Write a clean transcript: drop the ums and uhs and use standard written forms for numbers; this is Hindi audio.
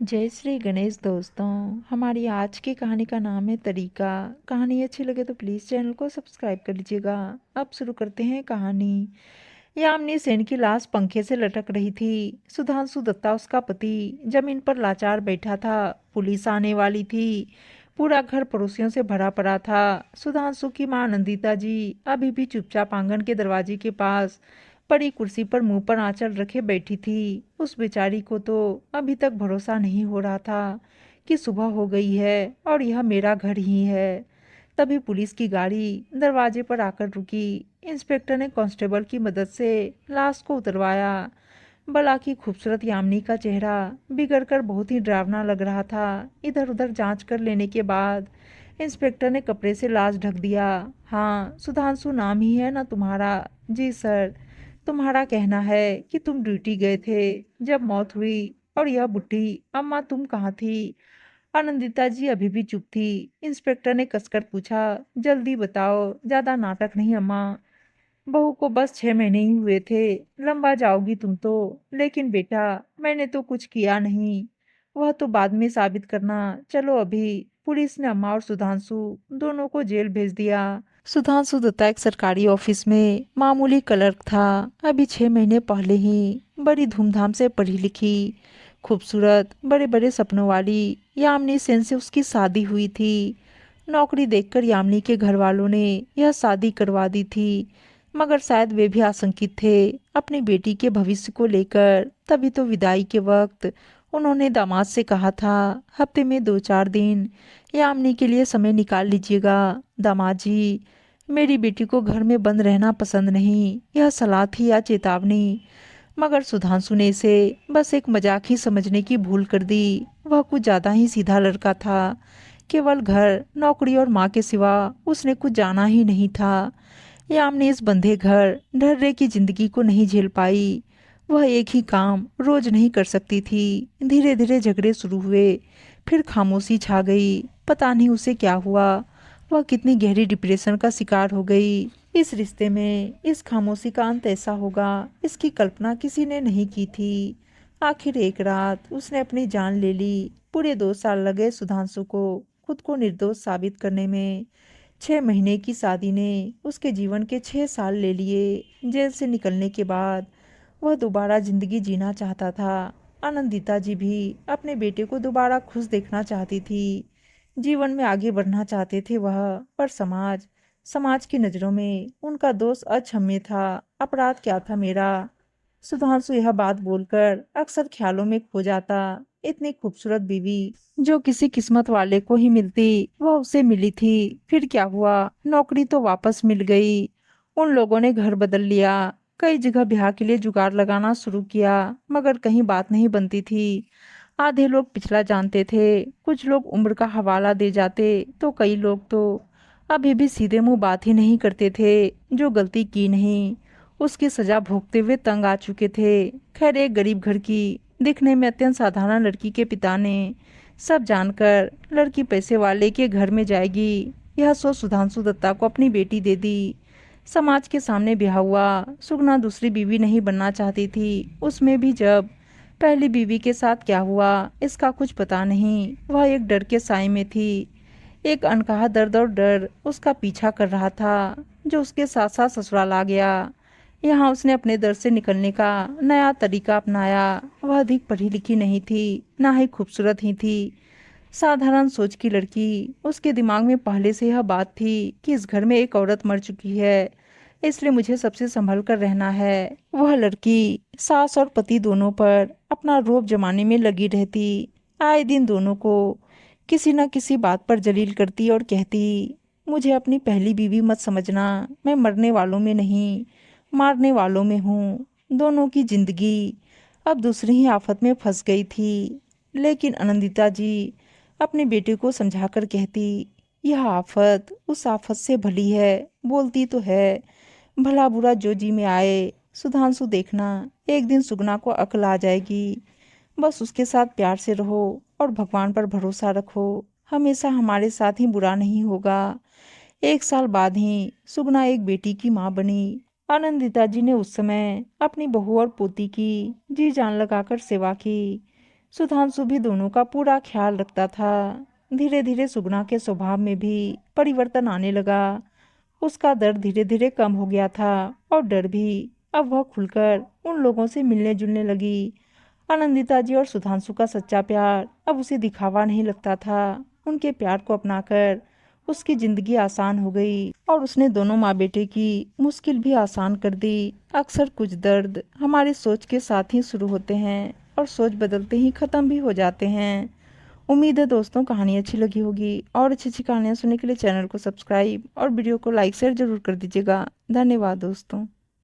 जय श्री गणेश दोस्तों। हमारी आज की कहानी का नाम है तरीका। कहानी अच्छी लगे तो प्लीज़ चैनल को सब्सक्राइब कर लीजिएगा। अब शुरू करते हैं कहानी। यामिनी सेन की लाश पंखे से लटक रही थी। सुधांशु दत्ता उसका पति जमीन पर लाचार बैठा था। पुलिस आने वाली थी। पूरा घर पड़ोसियों से भरा पड़ा था। सुधांशु की मां नंदिता जी अभी भी चुपचाप आंगन के दरवाजे के पास पड़ी कुर्सी पर मुंह पर आंचल रखे बैठी थी। उस बेचारी को तो अभी तक भरोसा नहीं हो रहा था कि सुबह हो गई है और यह मेरा घर ही है। तभी पुलिस की गाड़ी दरवाजे पर आकर रुकी। इंस्पेक्टर ने कांस्टेबल की मदद से लाश को उतरवाया। भला की खूबसूरत यामिनी का चेहरा बिगड़कर बहुत ही डरावना लग रहा था। इधर उधर जांच कर लेने के बाद इंस्पेक्टर ने कपड़े से लाश ढक दिया। हाँ, सुधांशु नाम ही है ना तुम्हारा? जी सर। तुम्हारा कहना है कि तुम ड्यूटी गए थे जब मौत हुई। और यह बुढ़ी अम्मा तुम कहाँ थी? आनंदिता जी अभी भी चुप थी। इंस्पेक्टर ने कसकर पूछा, जल्दी बताओ, ज्यादा नाटक नहीं अम्मा। बहू को बस 6 महीने ही हुए थे। लंबा जाओगी तुम तो। लेकिन बेटा, मैंने तो कुछ किया नहीं। वह तो बाद में साबित करना। चलो अभी। पुलिस ने अम्मा और सुधांशु दोनों को जेल भेज दिया। सुधांशु दत्ता एक सरकारी ऑफिस में मामूली क्लर्क था। अभी 6 महीने पहले ही बड़ी धूमधाम से पढ़ी लिखी, खूबसूरत, बड़े बड़े सपनों वाली यामिनी सेन से उसकी शादी हुई थी। नौकरी देखकर यामिनी के घर वालों ने यह शादी करवा दी थी। मगर शायद वे भी आशंकित थे अपनी बेटी के भविष्य को लेकर। तभी तो विदाई के वक्त उन्होंने दामाद से कहा था, हफ्ते में 2-4 दिन यामिनी के लिए समय निकाल लीजिएगा। दामाद जी, मेरी बेटी को घर में बंद रहना पसंद नहीं। यह सलाह थी या चेतावनी? मगर सुधांशु ने इसे बस एक मजाक ही समझने की भूल कर दी। वह कुछ ज्यादा ही सीधा लड़का था। केवल घर, नौकरी और माँ के सिवा उसने कुछ जाना ही नहीं था। यामिनी इस बंधे घर ढर्रे की जिंदगी को नहीं झेल पाई। वह एक ही काम रोज नहीं कर सकती थी। धीरे धीरे झगड़े शुरू हुए, फिर खामोशी छा गई। पता नहीं उसे क्या हुआ। वह कितनी गहरी डिप्रेशन का शिकार हो गई। इस रिश्ते में इस खामोशी का अंत ऐसा होगा, इसकी कल्पना किसी ने नहीं की थी। आखिर एक रात उसने अपनी जान ले ली। पूरे 2 साल लगे सुधांशु को खुद को निर्दोष साबित करने में। 6 महीने की शादी ने उसके जीवन के 6 साल ले लिए। जेल से निकलने के बाद वह दोबारा जिंदगी जीना चाहता था। आनंदिता जी भी अपने बेटे को दोबारा खुश देखना चाहती थी। जीवन में आगे बढ़ना चाहते थे वह। पर समाज समाज की नजरों में उनका दोष अक्षम्य था। अपराध क्या था मेरा? सुधांशु यह बात बोलकर अक्सर ख्यालों में खो जाता। इतनी खूबसूरत बीवी जो किसी किस्मत वाले को ही मिलती, वह उसे मिली थी। फिर क्या हुआ? नौकरी तो वापस मिल गई। उन लोगों ने घर बदल लिया। कई जगह ब्याह के लिए जुगाड़ लगाना शुरू किया, मगर कहीं बात नहीं बनती थी। आधे लोग पिछला जानते थे, कुछ लोग उम्र का हवाला दे जाते, तो कई लोग तो अभी भी सीधे मुंह बात ही नहीं करते थे। जो गलती की नहीं, उसकी सजा भोगते हुए तंग आ चुके थे। खैर, एक गरीब घर की, दिखने में अत्यंत साधारण लड़की के पिता ने सब जानकर लड़की पैसे वाले के घर में जाएगी, यह सोच सुधांशु दत्ता को अपनी बेटी दे दी। समाज के सामने ब्याह हुआ। सुगना दूसरी बीवी नहीं बनना चाहती थी। उसमें भी जब पहली बीवी के साथ क्या हुआ इसका कुछ पता नहीं। वह एक डर के साए में थी। एक अनकहा दर्द और डर उसका पीछा कर रहा था, जो उसके साथ साथ ससुराल आ गया। यहाँ उसने अपने दर से निकलने का नया तरीका अपनाया। वह अधिक पढ़ी लिखी नहीं थी, ना ही खूबसूरत ही थी। साधारण सोच की लड़की। उसके दिमाग में पहले से यह बात थी कि इस घर में एक औरत मर चुकी है, इसलिए मुझे सबसे संभल कर रहना है। वह लड़की सास और पति दोनों पर अपना रोब जमाने में लगी रहती। आए दिन दोनों को किसी न किसी बात पर जलील करती और कहती, मुझे अपनी पहली बीवी मत समझना। मैं मरने वालों में नहीं, मारने वालों में हूँ। दोनों की जिंदगी अब दूसरी ही आफत में फंस गई थी। लेकिन आनंदिता जी अपने बेटे को समझाकर कहती, यह आफत उस आफत से भली है। बोलती तो है, भला बुरा जो जी में आए। सुधांशु देखना, एक दिन सुगना को अक्ल आ जाएगी। बस उसके साथ प्यार से रहो और भगवान पर भरोसा रखो। हमेशा हमारे साथ ही बुरा नहीं होगा। 1 साल बाद ही सुगना एक बेटी की माँ बनी। आनंदिता जी ने उस समय अपनी बहू और पोती की जी जान लगाकर सेवा की। सुधांशु भी दोनों का पूरा ख्याल रखता था। धीरे धीरे सुगुणा के स्वभाव में भी परिवर्तन आने लगा। उसका दर्द धीरे धीरे कम हो गया था और डर भी। अब वह खुलकर उन लोगों से मिलने जुलने लगी। आनंदिता जी और सुधांशु का सच्चा प्यार अब उसे दिखावा नहीं लगता था। उनके प्यार को अपनाकर उसकी जिंदगी आसान हो गई और उसने दोनों माँ बेटे की मुश्किल भी आसान कर दी। अक्सर कुछ दर्द हमारी सोच के साथ ही शुरू होते हैं और सोच बदलते ही ख़त्म भी हो जाते हैं। उम्मीद है दोस्तों कहानी अच्छी लगी होगी और अच्छी अच्छी कहानियाँ सुनने के लिए चैनल को सब्सक्राइब और वीडियो को लाइक शेयर जरूर कर दीजिएगा। धन्यवाद दोस्तों।